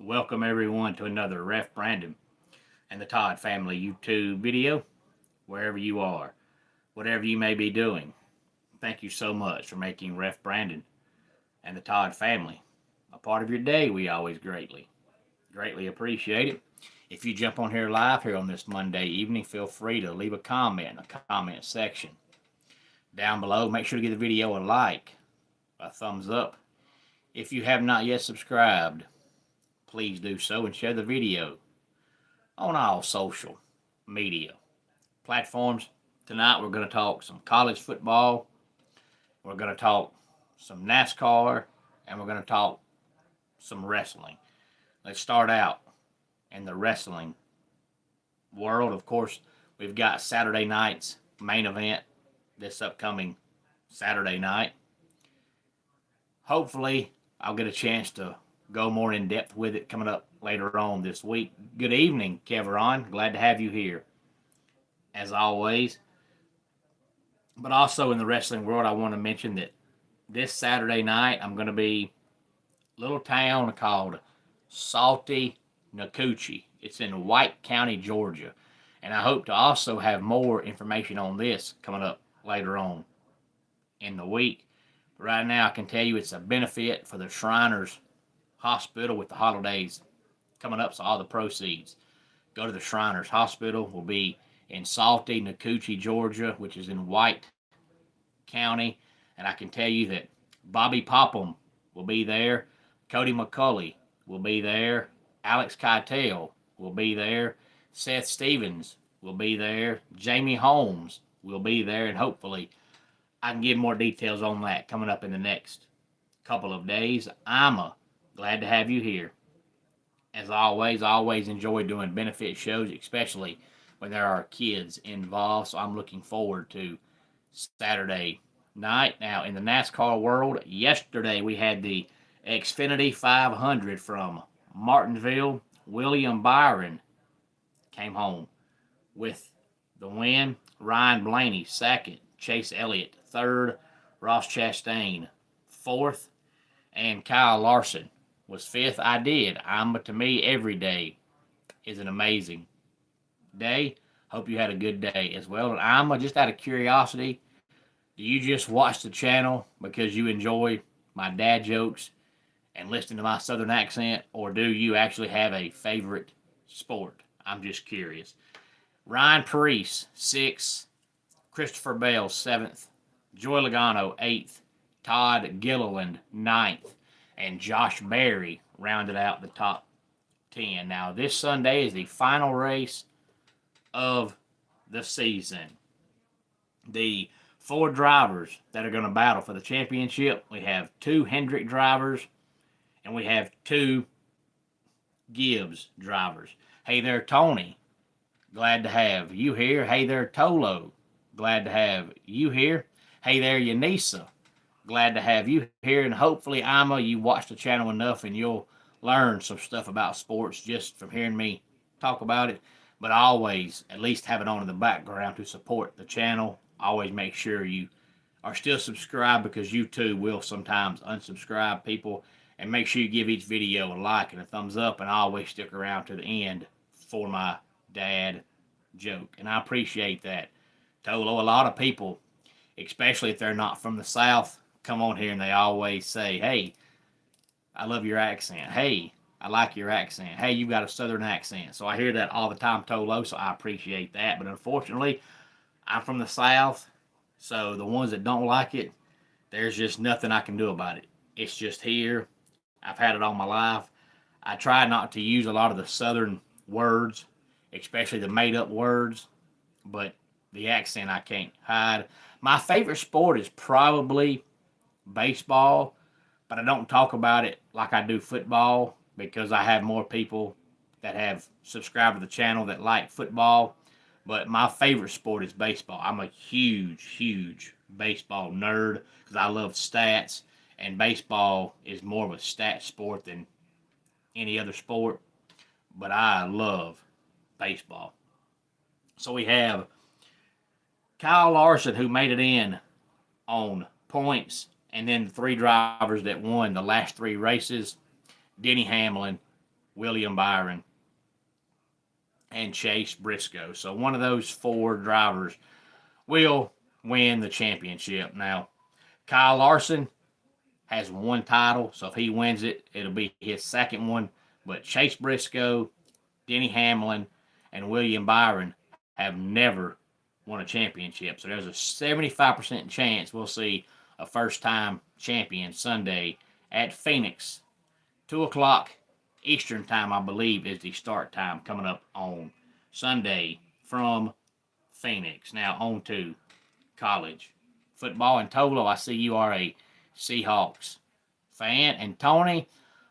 Welcome everyone to another Ref Brandon and the Todd Family YouTube video, wherever you are, whatever you may be doing. Thank you so much for making Ref Brandon and the Todd Family a part of your day. We always greatly appreciate it. If you jump on here live here on this Monday evening, feel free to leave a comment in the comment section down below. Make sure to give the video a like, a thumbs up. If you have not yet subscribed, please do so and share the video on all social media platforms. Tonight we're going to talk some college football, we're going to talk some NASCAR, and we're going to talk some wrestling. Let's start out in the wrestling world. Of course, we've got Saturday night's main event this upcoming Saturday night. Hopefully, I'll get a chance to go more in depth with it coming up later on this week. Good evening, Keveron. Glad to have you here, as always. But also in the wrestling world, I want to mention that this Saturday night, I'm going to be a little town called Salty Nakuchi. It's in White County, Georgia. And I hope to also have more information on this coming up later on in the week. But right now, I can tell you it's a benefit for the Shriners Hospital with the holidays coming up, so all the proceeds go to the Shriners Hospital. Will be in Salty Nakuchi, Georgia, which is in White County. And I can tell you that Bobby Popham will be there, Cody McCulley will be there, Alex Keitel will be there, Seth Stevens will be there, Jamie Holmes will be there, and hopefully I can give more details on that coming up in the next couple of days. I'm glad to have you here. As always, I always enjoy doing benefit shows, especially when there are kids involved. So I'm looking forward to Saturday night. Now, in the NASCAR world, yesterday we had the Xfinity 500 from Martinsville. William Byron came home with the win. Ryan Blaney, second. Chase Elliott, third. Ross Chastain, fourth. And Kyle Larson was fifth. To me, every day is an amazing day. Hope you had a good day as well. And just out of curiosity, do you just watch the channel because you enjoy my dad jokes and listening to my southern accent, or do you actually have a favorite sport? I'm just curious. Ryan Preece, 6th. Christopher Bell, 7th. Joey Logano, 8th. Todd Gilliland, 9th. And Josh Berry rounded out the top 10. Now, this Sunday is the final race of the season. The 4 drivers that are going to battle for the championship, we have 2 Hendrick drivers, and we have 2 Gibbs drivers. Hey there, Tony. Glad to have you here. Hey there, Tolo. Glad to have you here. Hey there, Yanisa. Glad to have you here. And hopefully, you watch the channel enough and you'll learn some stuff about sports just from hearing me talk about it. But I always at least have it on in the background to support the channel. Always make sure you are still subscribed, because YouTube will sometimes unsubscribe people. And make sure you give each video a like and a thumbs up. And I always stick around to the end for my dad joke. And I appreciate that. Tolo, a lot of people, especially if they're not from the South, come on here and they always say, hey, I love your accent. Hey, I like your accent. Hey, you've got a Southern accent. So I hear that all the time, Tolo, so I appreciate that. But unfortunately, I'm from the South, so the ones that don't like it, there's just nothing I can do about it. It's just here. I've had it all my life. I try not to use a lot of the Southern words, especially the made-up words, but the accent I can't hide. My favorite sport is probably baseball, but I don't talk about it like I do football, because I have more people that have subscribed to the channel that like football. But my favorite sport is baseball. I'm a huge baseball nerd because I love stats, and baseball is more of a stat sport than any other sport. But I love baseball. So we have Kyle Larson, who made it in on points, and then the 3 drivers that won the last 3 races: Denny Hamlin, William Byron, and Chase Briscoe. So one of those four drivers will win the championship. Now, Kyle Larson has one title, so if he wins it, it'll be his second one. But Chase Briscoe, Denny Hamlin, and William Byron have never won a championship. So there's a 75% chance we'll see a first time champion Sunday at Phoenix. 2 o'clock Eastern time, I believe, is the start time coming up on Sunday from Phoenix. Now on to college football. And Tolo, I see you are a Seahawks fan. And Tony,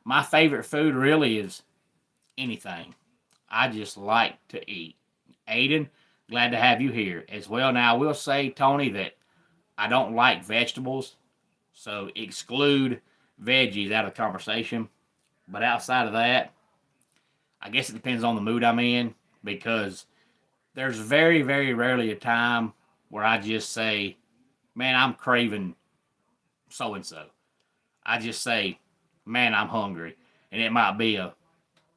my favorite food really is anything. I just like to eat. Aiden, glad to have you here as well. Now, I will say, Tony, that I don't like vegetables, so exclude veggies out of the conversation. But outside of that, I guess it depends on the mood I'm in, because there's very, very rarely a time where I just say, man, I'm craving so and so. I just say, man, I'm hungry. And it might be a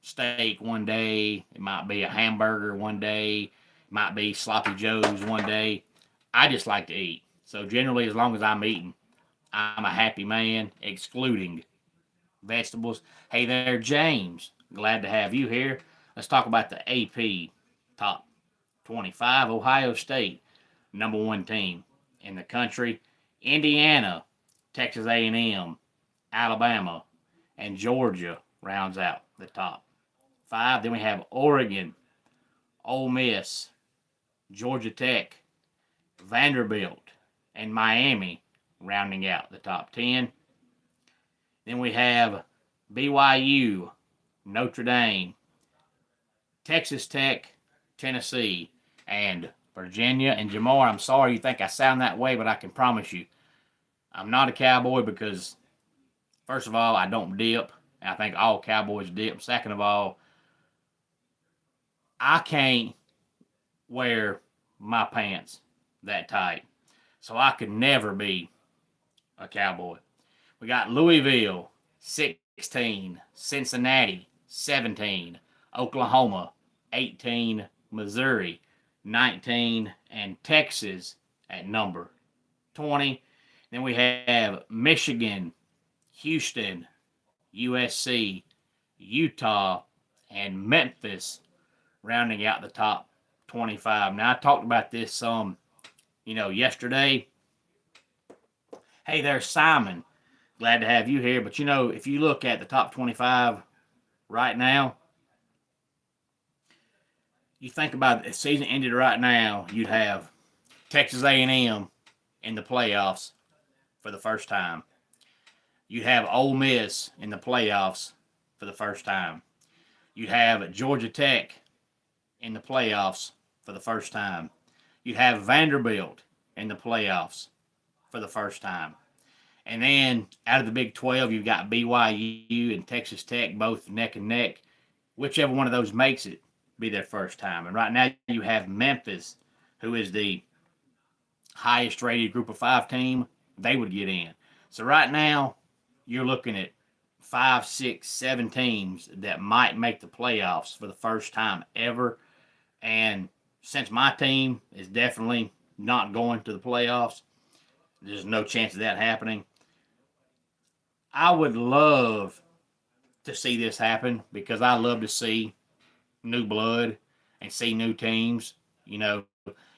steak one day, it might be a hamburger one day, it might be sloppy joes one day. I just like to eat. So generally, as long as I'm eating, I'm a happy man, excluding vegetables. Hey there, James. Glad to have you here. Let's talk about the AP top 25. Ohio State, number one team in the country. Indiana, Texas A&M, Alabama, and Georgia rounds out the top 5. Then we have Oregon, Ole Miss, Georgia Tech, Vanderbilt, and Miami rounding out the top 10. Then we have BYU, Notre Dame, Texas Tech, Tennessee, and Virginia. And Jamar, I'm sorry you think I sound that way, but I can promise you I'm not a Cowboy, because first of all, I don't dip. I think all Cowboys dip. Second of all, I can't wear my pants that tight. So I could never be a Cowboy. We got Louisville, 16, Cincinnati, 17, Oklahoma, 18, Missouri, 19, and Texas at number 20. Then we have Michigan, Houston, USC, Utah, and Memphis rounding out the top 25. Now, I talked about this some, yesterday. Hey there, Simon. Glad to have you here. But, if you look at the top 25 right now, you think about it, the season ended right now, you'd have Texas A&M in the playoffs for the first time. You'd have Ole Miss in the playoffs for the first time. You'd have Georgia Tech in the playoffs for the first time. You'd have Vanderbilt in the playoffs for the first time. And then out of the Big 12, you've got BYU and Texas Tech both neck and neck. Whichever one of those makes it be their first time. And right now you have Memphis, who is the highest rated group of 5 team. They would get in. So right now you're looking at 5, 6, 7 teams that might make the playoffs for the first time ever. And since my team is definitely not going to the playoffs, there's no chance of that happening. I would love to see this happen, because I love to see new blood and see new teams. You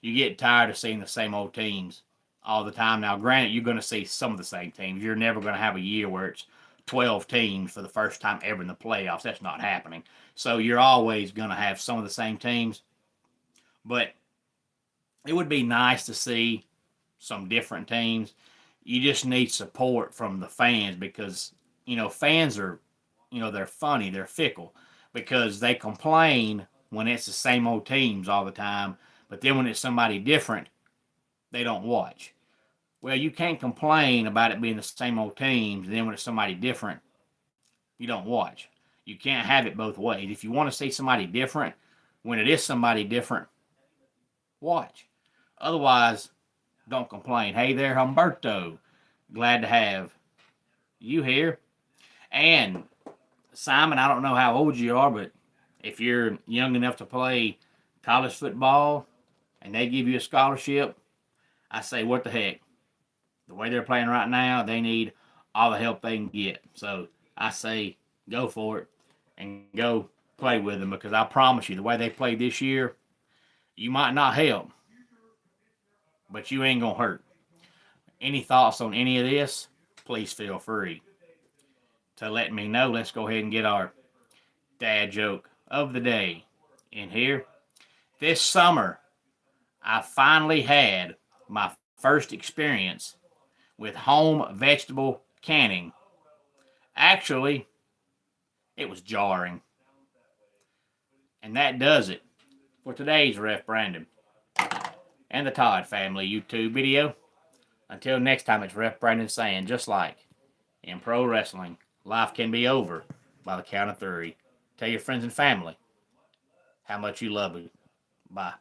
get tired of seeing the same old teams all the time. Now, granted, you're going to see some of the same teams. You're never going to have a year where it's 12 teams for the first time ever in the playoffs. That's not happening. So you're always going to have some of the same teams. But it would be nice to see some different teams. You just need support from the fans, because, fans are, they're funny, they're fickle, because they complain when it's the same old teams all the time, but then when it's somebody different, they don't watch. Well, you can't complain about it being the same old teams, and then when it's somebody different, you don't watch. You can't have it both ways. If you want to see somebody different, when it is somebody different, watch. Otherwise, don't complain. Hey there, Humberto. Glad to have you here. And Simon, I don't know how old you are, but if you're young enough to play college football and they give you a scholarship, I say, what the heck? The way they're playing right now, they need all the help they can get. So I say, go for it and go play with them, because I promise you, the way they played this year, you might not help, but you ain't going to hurt. Any thoughts on any of this? Please feel free to let me know. Let's go ahead and get our dad joke of the day in here. This summer, I finally had my first experience with home vegetable canning. Actually, it was jarring. And that does it for today's Ref Brandon and the Todd Family YouTube video. Until next time, it's Ref Brandon saying, just like in pro wrestling, life can be over by the count of three. Tell your friends and family how much you love it. Bye.